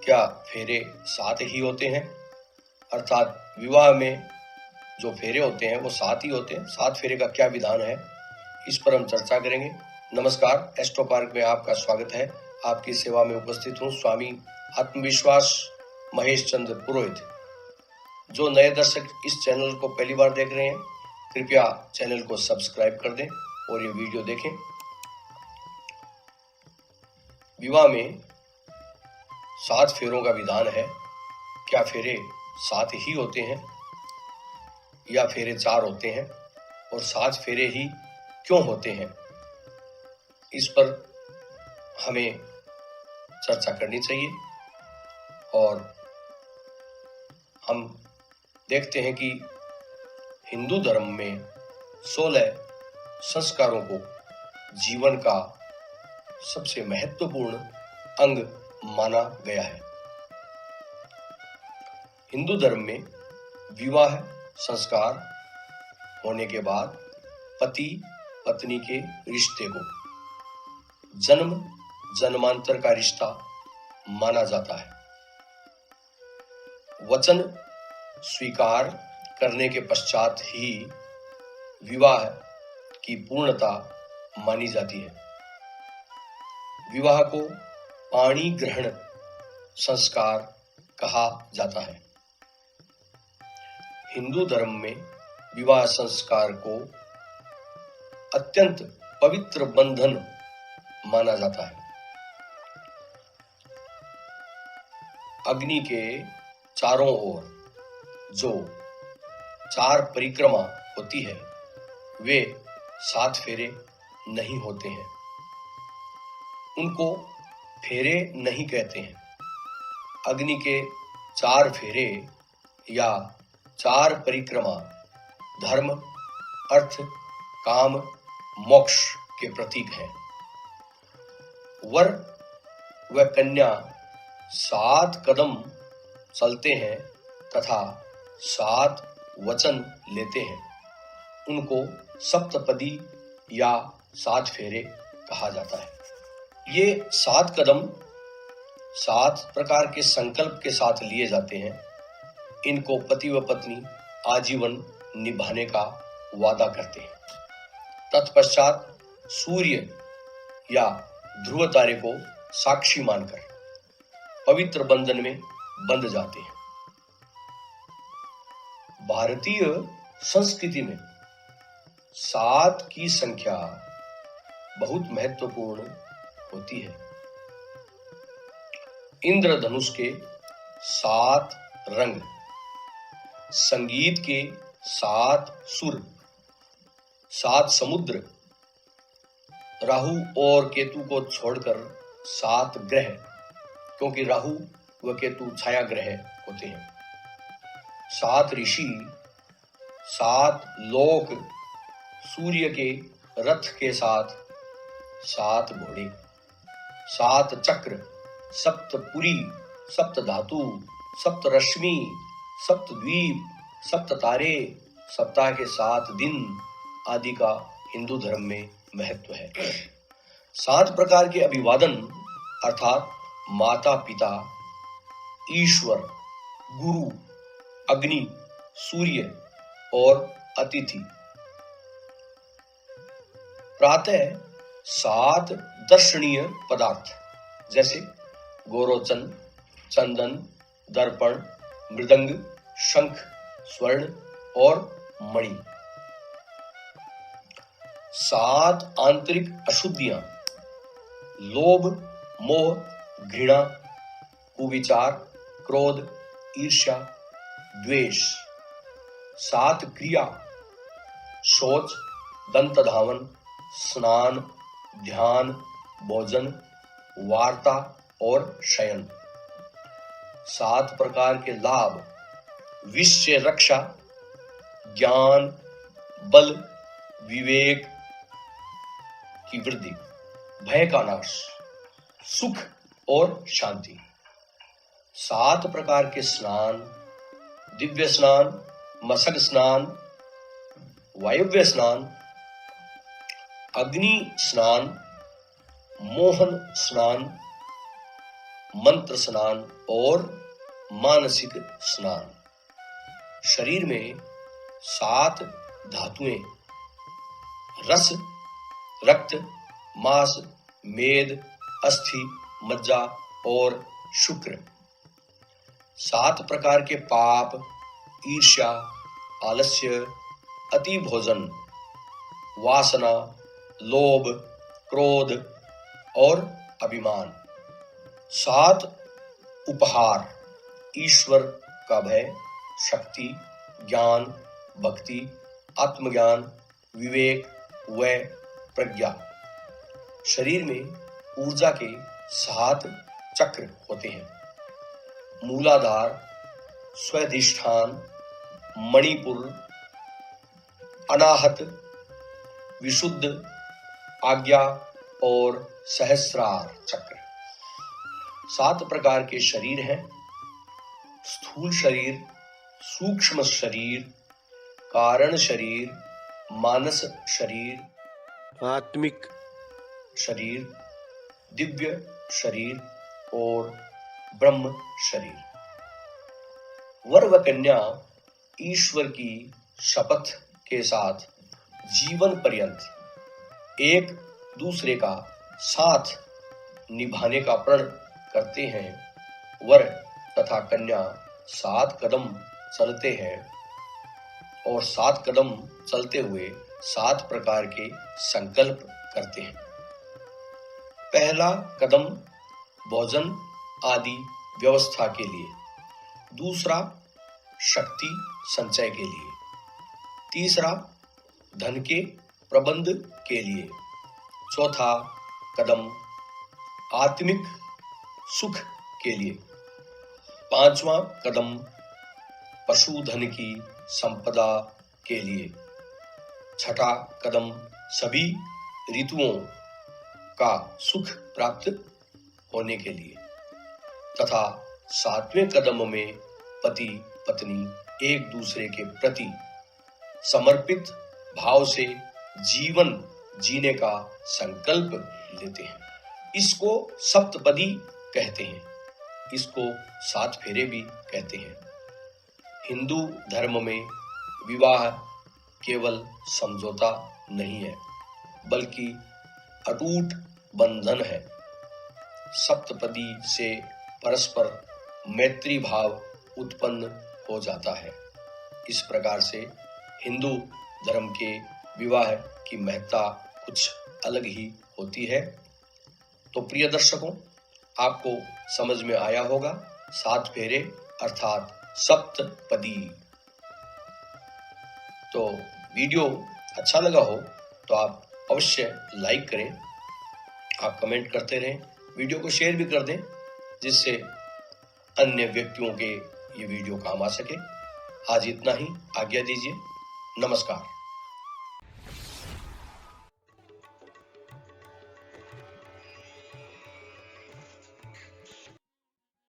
क्या फेरे 7 ही होते हैं? अर्थात विवाह में जो फेरे होते हैं वो 7 ही होते हैं। 7 फेरे का क्या विधान है, इस पर हम चर्चा करेंगे। नमस्कार, एस्ट्रो पार्क में आपका स्वागत है। आपकी सेवा में उपस्थित हूँ स्वामी आत्मविश्वास महेश चंद्र पुरोहित। जो नए दर्शक इस चैनल को पहली बार देख रहे हैं, कृपया चैनल को सब्सक्राइब कर दें और ये वीडियो देखें। विवाह में 7 फेरों का विधान है। क्या फेरे 7 ही होते हैं या फेरे 4 होते हैं, और 7 फेरे ही क्यों होते हैं, इस पर हमें चर्चा करनी चाहिए। और हम देखते हैं कि हिंदू धर्म में 16 संस्कारों को जीवन का सबसे महत्वपूर्ण अंग माना गया है। हिंदू धर्म में विवाह संस्कार होने के बाद पति पत्नी के रिश्ते को जन्म जन्मांतर का रिश्ता माना जाता है। वचन स्वीकार करने के पश्चात ही विवाह की पूर्णता मानी जाती है। विवाह को पाणी ग्रहण संस्कार कहा जाता है। हिंदू धर्म में विवाह संस्कार को अत्यंत पवित्र बंधन माना जाता है। अग्नि के चारों ओर जो 4 परिक्रमा होती है, वे 7 फेरे नहीं होते हैं। उनको फेरे नहीं कहते हैं। अग्नि के 4 फेरे या 4 परिक्रमा धर्म, अर्थ, काम, मोक्ष के प्रतीक हैं। वर व कन्या 7 कदम चलते हैं तथा 7 वचन लेते हैं। उनको सप्तपदी या 7 फेरे कहा जाता है। ये 7 कदम 7 प्रकार के संकल्प के साथ लिए जाते हैं। इनको पति व पत्नी आजीवन निभाने का वादा करते हैं। तत्पश्चात सूर्य या ध्रुव तारे को साक्षी मानकर पवित्र बंधन में बंध जाते हैं। भारतीय संस्कृति में 7 की संख्या बहुत महत्वपूर्ण होती है। इंद्रधनुष के 7 रंग, संगीत के 7 सुर, 7 समुद्र, राहु और केतु को छोड़कर 7 ग्रह, क्योंकि राहु व केतु छाया ग्रह होते हैं, 7 ऋषि, 7 लोक, सूर्य के रथ के साथ 7 घोड़े, 7 चक्र, 7 पुरी, 7 धातु, 7 रश्मि, 7 द्वीप, 7 तारे, सप्ताह के 7 दिन आदि का हिंदू धर्म में महत्व है। 7 प्रकार के अभिवादन अर्थात माता पिता, ईश्वर, गुरु, अग्नि, सूर्य और अतिथि। प्रातः 7 दर्शनीय पदार्थ जैसे गोरोचन, चंदन, दर्पण, मृदंग, शंख, स्वर्ण और मणि। 7 आंतरिक अशुद्धियां, लोभ, मोह, घृणा, कुविचार, क्रोध, ईर्ष्या, द्वेष। 7 क्रिया, शौच, दंत धावन, स्नान, ध्यान, भोजन, वार्ता और शयन। 7 प्रकार के लाभ, विष से रक्षा, ज्ञान, बल, विवेक की वृद्धि, भय का नाश, सुख और शांति। 7 प्रकार के स्नान, दिव्य स्नान, मशक स्नान, वायव्य स्नान, अग्नि स्नान, मोहन स्नान, मंत्र स्नान और मानसिक स्नान। शरीर में 7 धातुएं रस, रक्त, मांस, मेद, अस्थि, मज्जा और शुक्र। 7 प्रकार के पाप, ईर्ष्या, आलस्य, अति भोजन, वासना, लोभ, क्रोध और अभिमान। 7 उपहार, ईश्वर का भय, शक्ति, ज्ञान, भक्ति, आत्मज्ञान, विवेक व प्रज्ञा। शरीर में ऊर्जा के 7 चक्र होते हैं। मूलाधार, स्वाधिष्ठान, मणिपुर, अनाहत, विशुद्ध, आज्ञा और सहस्रार चक्र। 7 प्रकार के शरीर हैं। स्थूल शरीर, सूक्ष्म शरीर, कारण शरीर, मानस शरीर, आत्मिक शरीर, दिव्य शरीर और ब्रह्म शरीर। वर व कन्या ईश्वर की शपथ के साथ जीवन पर्यंत एक दूसरे का साथ निभाने का प्रण करते हैं। वर तथा कन्या 7 कदम चलते हैं और 7 कदम चलते हुए 7 प्रकार के संकल्प करते हैं। पहला कदम भोजन आदि व्यवस्था के लिए, दूसरा शक्ति संचय के लिए, तीसरा धन के प्रबंध के लिए, चौथा कदम आत्मिक सुख के लिए, पांचवा कदम पशुधन की संपदा के लिए, छठा कदम सभी ऋतुओं का सुख प्राप्त होने के लिए तथा 7वें कदम में पति पत्नी एक दूसरे के प्रति समर्पित भाव से जीवन जीने का संकल्प लेते हैं। इसको सप्तपदी कहते हैं। इसको 7 फेरे भी कहते हैं। हिंदू धर्म में विवाह केवल समझौता नहीं है, बल्कि अटूट बंधन है। सप्तपदी से परस्पर मैत्री भाव उत्पन्न हो जाता है। इस प्रकार से हिंदू धर्म के विवाह की महत्ता कुछ अलग ही होती है। तो प्रिय दर्शकों, आपको समझ में आया होगा 7 फेरे अर्थात सप्तपदी। तो वीडियो अच्छा लगा हो तो आप अवश्य लाइक करें, आप कमेंट करते रहें, वीडियो को शेयर भी कर दें, जिससे अन्य व्यक्तियों के ये वीडियो काम आ सके। आज इतना ही, आज्ञा दीजिए। नमस्कार।